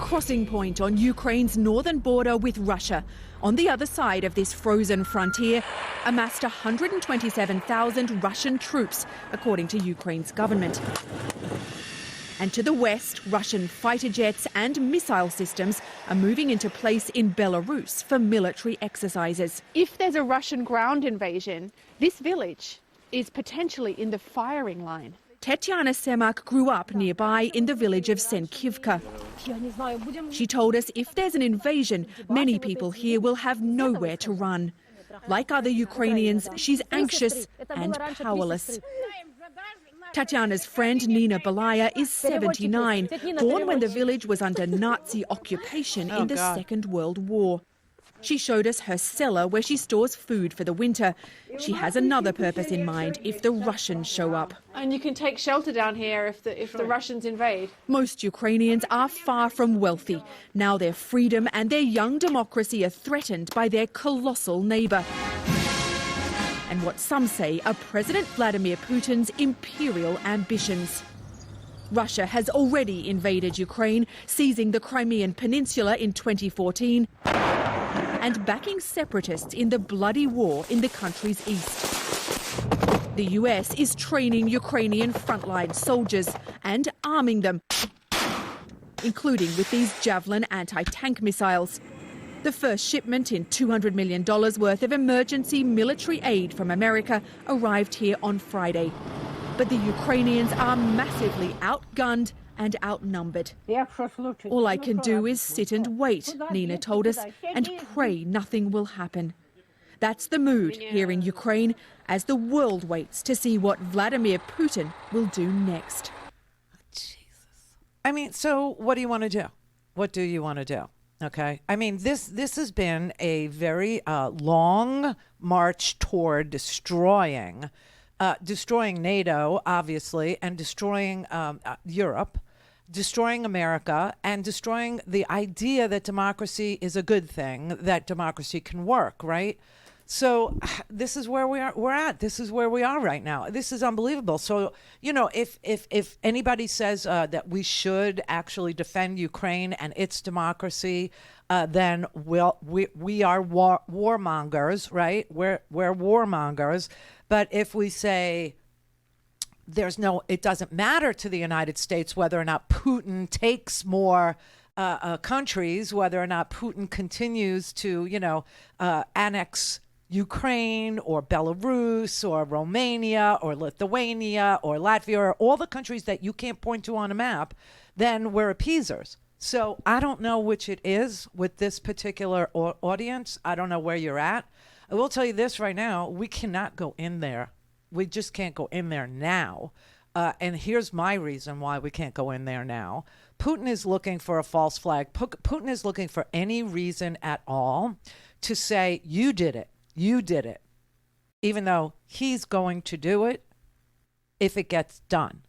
crossing point on Ukraine's northern border with Russia. On the other side of this frozen frontier, amassed 127,000 Russian troops, according to Ukraine's government. And to the west, Russian fighter jets and missile systems are moving into place in Belarus for military exercises. If there's a Russian ground invasion, this village is potentially in the firing line. Tetiana Semak grew up nearby in the village of Senkivka. She told us if there's an invasion, many people here will have nowhere to run. Like other Ukrainians, she's anxious and powerless. Tatiana's friend Nina Belaya is 79, born when the village was under Nazi occupation in the Second World War. She showed us her cellar where she stores food for the winter. She has another purpose in mind if the Russians show up. And you can take shelter down here if the Russians invade. Most Ukrainians are far from wealthy. Now their freedom and their young democracy are threatened by their colossal neighbour. And what some say are President Vladimir Putin's imperial ambitions. Russia has already invaded Ukraine, seizing the Crimean Peninsula in 2014 and backing separatists in the bloody war in the country's east. The US is training Ukrainian frontline soldiers and arming them, including with these Javelin anti-tank missiles. The first shipment in $200 million worth of emergency military aid from America arrived here on Friday. But the Ukrainians are massively outgunned and outnumbered. All I can do is sit and wait, Nina told us, and pray nothing will happen. That's the mood here in Ukraine as the world waits to see what Vladimir Putin will do next. Jesus. I mean, so what do you want to do? What do you want to do? Okay. I mean, this has been a very long march toward destroying NATO, obviously, and destroying Europe, destroying America, and destroying the idea that democracy is a good thing, that democracy can work, right? So this is where we're at. This is where we are right now. This is unbelievable. So, you know, if anybody says that we should actually defend Ukraine and its democracy, then we are warmongers, right? We're warmongers. But if we say it doesn't matter to the United States whether or not Putin takes more countries, whether or not Putin continues to, annex Ukraine or Belarus or Romania or Lithuania or Latvia or all the countries that you can't point to on a map, then we're appeasers. So I don't know which it is with this particular audience. I don't know where you're at. I will tell you this right now. We cannot go in there. We just can't go in there now. And here's my reason why we can't go in there now. Putin is looking for a false flag. Putin is looking for any reason at all to say, you did it. You did it. Even though he's going to do it if it gets done.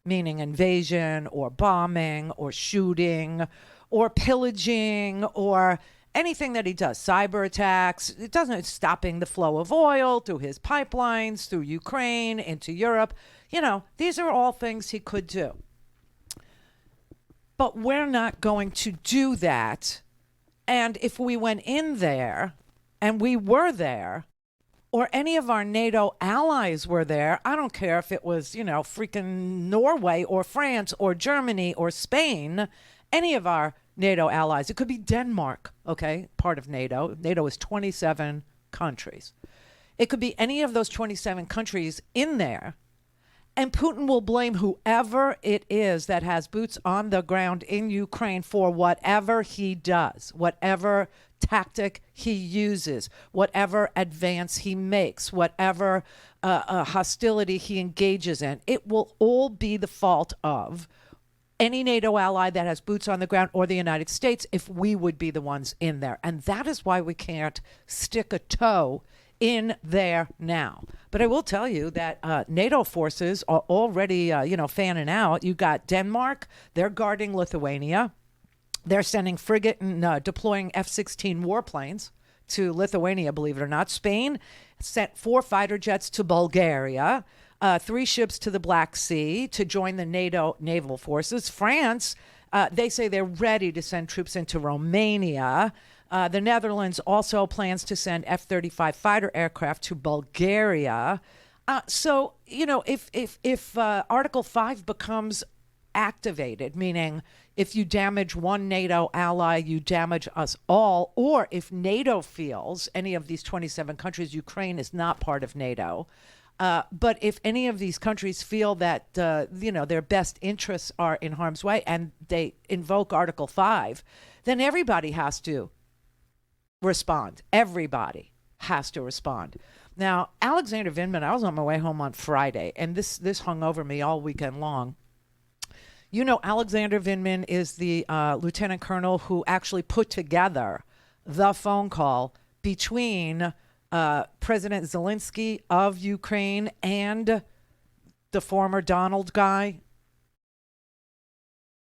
Meaning invasion or bombing or shooting or pillaging or anything that he does, cyber attacks. It's stopping the flow of oil through his pipelines, through Ukraine, into Europe. These are all things he could do. But we're not going to do that. And if we went in there and we were there, or any of our NATO allies were there, I don't care if it was, freaking Norway or France or Germany or Spain, any of our NATO allies. It could be Denmark, okay, part of NATO. NATO is 27 countries. It could be any of those 27 countries in there. And Putin will blame whoever it is that has boots on the ground in Ukraine for whatever he does, whatever tactic he uses, whatever advance he makes, whatever hostility he engages in. It will all be the fault of any NATO ally that has boots on the ground or the United States if we would be the ones in there. And that is why we can't stick a toe in there now. But I will tell you that NATO forces are already, fanning out. You got Denmark, they're guarding Lithuania. They're sending frigate and deploying F-16 warplanes to Lithuania, believe it or not. Spain sent 4 fighter jets to Bulgaria, 3 ships to the Black Sea to join the NATO naval forces. France They say they're ready to send troops into Romania. The Netherlands also plans to send F-35 fighter aircraft to Bulgaria. So, if Article 5 becomes activated, meaning if you damage one NATO ally, you damage us all, or if NATO feels, any of these 27 countries, Ukraine is not part of NATO, but if any of these countries feel that, their best interests are in harm's way and they invoke Article 5, then everybody has to respond. Everybody has to respond. Now, Alexander Vindman, I was on my way home on Friday, and this hung over me all weekend long. Alexander Vindman is the lieutenant colonel who actually put together the phone call between President Zelensky of Ukraine and the former Donald guy.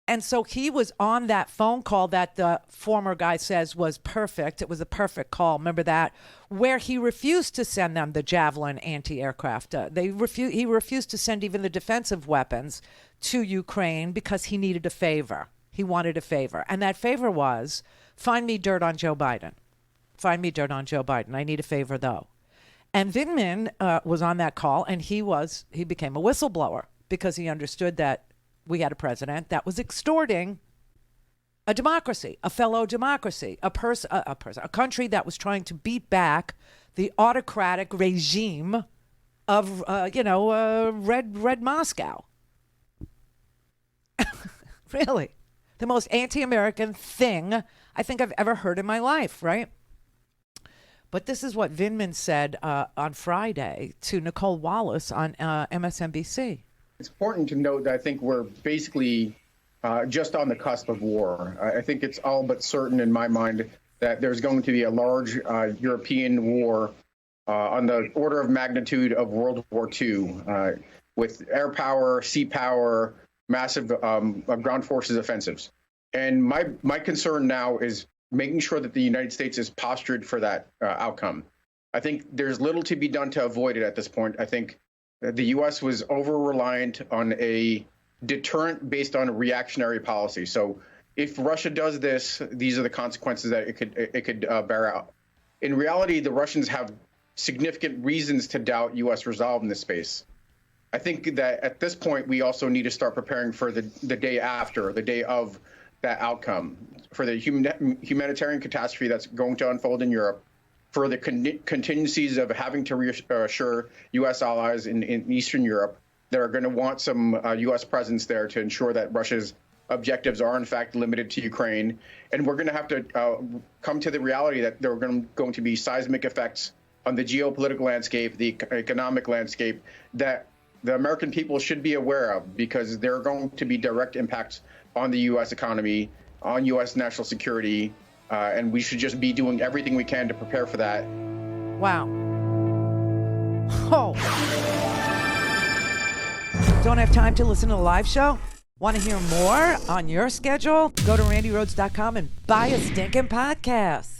And so he was on that phone call that the former guy says was perfect. It was a perfect call. Remember that? Where he refused to send them the Javelin anti-aircraft. He refused to send even the defensive weapons to Ukraine because he needed a favor. He wanted a favor. And that favor was, find me dirt on Joe Biden. Find me dirt on Joe Biden. I need a favor, though. And Vindman was on that call, and he became a whistleblower because he understood that we had a president that was extorting a democracy, a fellow democracy, a country that was trying to beat back the autocratic regime of, Red Moscow. Really, the most anti-American thing I think I've ever heard in my life, right? But this is what Vindman said on Friday to Nicole Wallace on MSNBC. It's important to note that I think we're basically just on the cusp of war. I think it's all but certain in my mind that there's going to be a large European war on the order of magnitude of World War II with air power, sea power, massive ground forces offensives. And my concern now is making sure that the United States is postured for that outcome. I think there's little to be done to avoid it at this point. I think the U.S. was over-reliant on a deterrent based on a reactionary policy. So if Russia does this, these are the consequences that it could bear out. In reality, the Russians have significant reasons to doubt U.S. resolve in this space. I think that at this point, we also need to start preparing for the day after, the day of that outcome, for the humanitarian catastrophe that's going to unfold in Europe, for the contingencies of having to reassure U.S. allies in Eastern Europe that are going to want some U.S. presence there to ensure that Russia's objectives are, in fact, limited to Ukraine. And we're going to have to come to the reality that there are going to be seismic effects on the geopolitical landscape, the economic landscape, that the American people should be aware of, because there are going to be direct impacts on the U.S. economy, on U.S. national security, and we should just be doing everything we can to prepare for that. Wow. Oh. Don't have time to listen to the live show? Want to hear more on your schedule? Go to randyrhodes.com and buy a stinking podcast.